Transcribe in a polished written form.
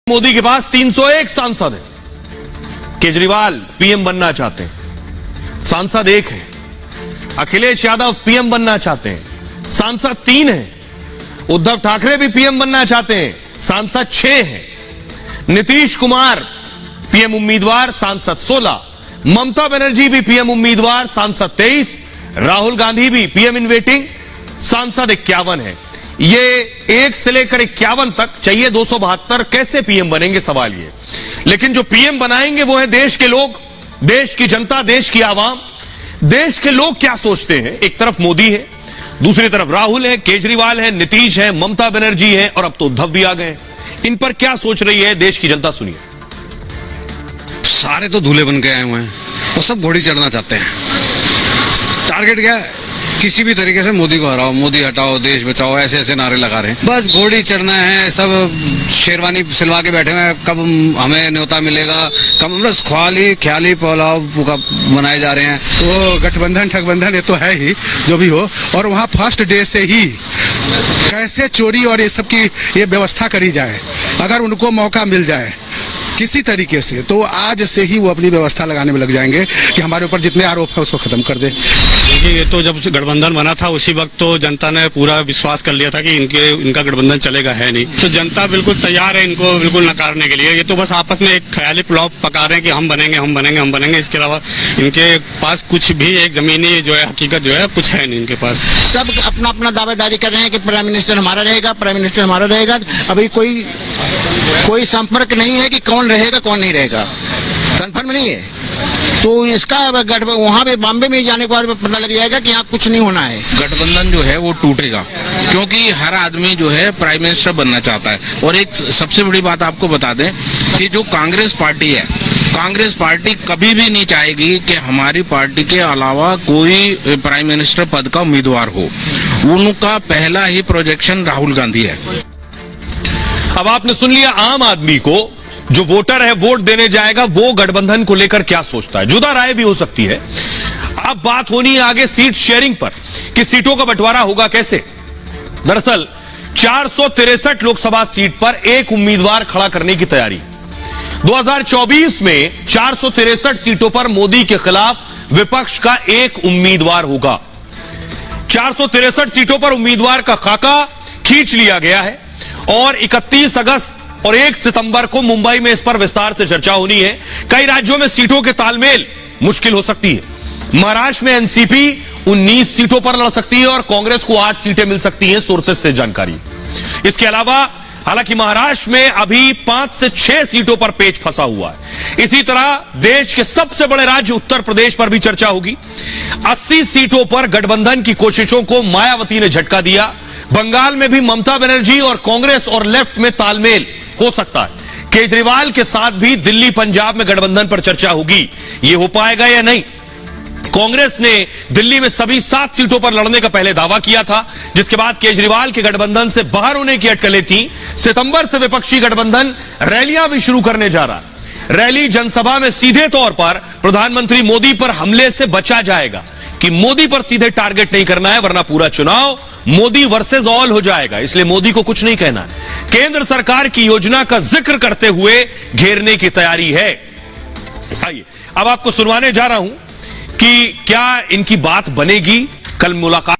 मोदी के पास 301 सांसद है। केजरीवाल पीएम बनना चाहते हैं, सांसद 1 है। अखिलेश यादव पीएम बनना चाहते हैं, सांसद 3 है। उद्धव ठाकरे भी पीएम बनना चाहते हैं, सांसद 6 है। नीतीश कुमार पीएम उम्मीदवार, सांसद 16। ममता बनर्जी भी पीएम उम्मीदवार, सांसद 23। राहुल गांधी भी पीएम इन वेटिंग, सांसद 51 है। ये 1 से लेकर 51 तक चाहिए 272। कैसे पीएम बनेंगे, सवाल ये। लेकिन जो पीएम बनाएंगे वो है देश के लोग, देश की जनता, देश की आवाम। देश के लोग क्या सोचते हैं? एक तरफ मोदी है, दूसरी तरफ राहुल है, केजरीवाल है, नीतीश है, ममता बनर्जी है और अब तो उद्धव भी आ गए। इन पर क्या सोच रही है देश की जनता, सुनिए। सारे तो दूल्हे बन के आए हुए हैं, वो सब घोड़ी चढ़ना चाहते हैं। टारगेट क्या है? किसी भी तरीके से मोदी को हराओ, मोदी हटाओ, देश बचाओ, ऐसे ऐसे नारे लगा रहे हैं। बस घोड़ी चढ़ना है, सब शेरवानी सिलवा के बैठे हुए हैं। कब हमें न्योता मिलेगा, कब बस ख्याली पुलाव बनाए जा रहे हैं। तो गठबंधन ठगबंधन ये तो है ही, जो भी हो। और वहाँ फर्स्ट डे से ही कैसे चोरी और ये सब की ये व्यवस्था करी जाए, अगर उनको मौका मिल जाए किसी तरीके से, तो आज से ही वो अपनी व्यवस्था लगाने में लग जाएंगे कि हमारे ऊपर जितने आरोप है उसको खत्म कर दे। देखिए, ये तो जब गठबंधन बना था उसी वक्त तो जनता ने पूरा विश्वास कर लिया था कि इनका गठबंधन चलेगा है नहीं। तो जनता बिल्कुल तैयार है इनको बिल्कुल नकारने के लिए। ये तो बस आपस में एक ख्याली पुलाव पका रहे हैं कि हम बनेंगे हम बनेंगे हम बनेंगे। इसके अलावा इनके पास कुछ भी एक जमीनी जो है हकीकत जो है कुछ है नहीं इनके पास। सब अपना अपना दावेदारी कर रहे हैं कि प्राइम मिनिस्टर हमारा रहेगा, प्राइम मिनिस्टर हमारा रहेगा। अभी कोई संपर्क नहीं है कि कौन रहेगा कौन नहीं रहेगा, कंफर्म नहीं है। तो इसका वहां पे बॉम्बे में जाने के बाद पता लग जाएगा कि यहाँ कुछ नहीं होना है। गठबंधन जो है वो टूटेगा, क्योंकि हर आदमी जो है प्राइम मिनिस्टर बनना चाहता है। और एक सबसे बड़ी बात आपको बता दें कि जो कांग्रेस पार्टी है, कांग्रेस पार्टी कभी भी नहीं चाहेगी कि हमारी पार्टी के अलावा कोई प्राइम मिनिस्टर पद का उम्मीदवार हो। उनका पहला ही प्रोजेक्शन राहुल गांधी है। अब आपने सुन लिया आम आदमी को, जो वोटर है वोट देने जाएगा, वो गठबंधन को लेकर क्या सोचता है। जुदा राय भी हो सकती है। अब बात होनी है आगे सीट शेयरिंग पर कि सीटों का बंटवारा होगा कैसे। दरअसल 463 लोकसभा सीट पर एक उम्मीदवार खड़ा करने की तैयारी। 2024 में 463 सीटों पर मोदी के खिलाफ विपक्ष का एक उम्मीदवार होगा। 463 सीटों पर उम्मीदवार का खाका खींच लिया गया है और 31 अगस्त और 1 सितंबर को मुंबई में इस पर विस्तार से चर्चा होनी है। कई राज्यों में सीटों के तालमेल मुश्किल हो सकती है। महाराष्ट्र में एनसीपी 19 सीटों पर लड़ सकती है और कांग्रेस को 8 सीटें मिल सकती हैं, सोर्सेस से जानकारी। इसके अलावा हालांकि महाराष्ट्र में अभी 5 से 6 सीटों पर पेच फंसा हुआ है। इसी तरह देश के सबसे बड़े राज्य उत्तर प्रदेश पर भी चर्चा होगी। 80 सीटों पर गठबंधन की कोशिशों को मायावती ने झटका दिया। बंगाल में भी ममता बनर्जी और कांग्रेस और लेफ्ट में तालमेल हो सकता है। केजरीवाल के साथ भी दिल्ली पंजाब में गठबंधन पर चर्चा होगी। यह हो पाएगा या नहीं। कांग्रेस ने दिल्ली में सभी 7 सीटों पर लड़ने का पहले दावा किया था, जिसके बाद केजरीवाल के गठबंधन से बाहर होने की अटकलें थी। सितंबर से विपक्षी गठबंधन रैलियां भी शुरू करने जा रहा है। रैली जनसभा में सीधे तौर पर प्रधानमंत्री मोदी पर हमले से बचा जाएगा कि मोदी पर सीधे टारगेट नहीं करना है, वरना पूरा चुनाव मोदी वर्सेस ऑल हो जाएगा। इसलिए मोदी को कुछ नहीं कहना है। केंद्र सरकार की योजना का जिक्र करते हुए घेरने की तैयारी है। आइए अब आपको सुनवाने जा रहा हूं कि क्या इनकी बात बनेगी। कल मुलाकात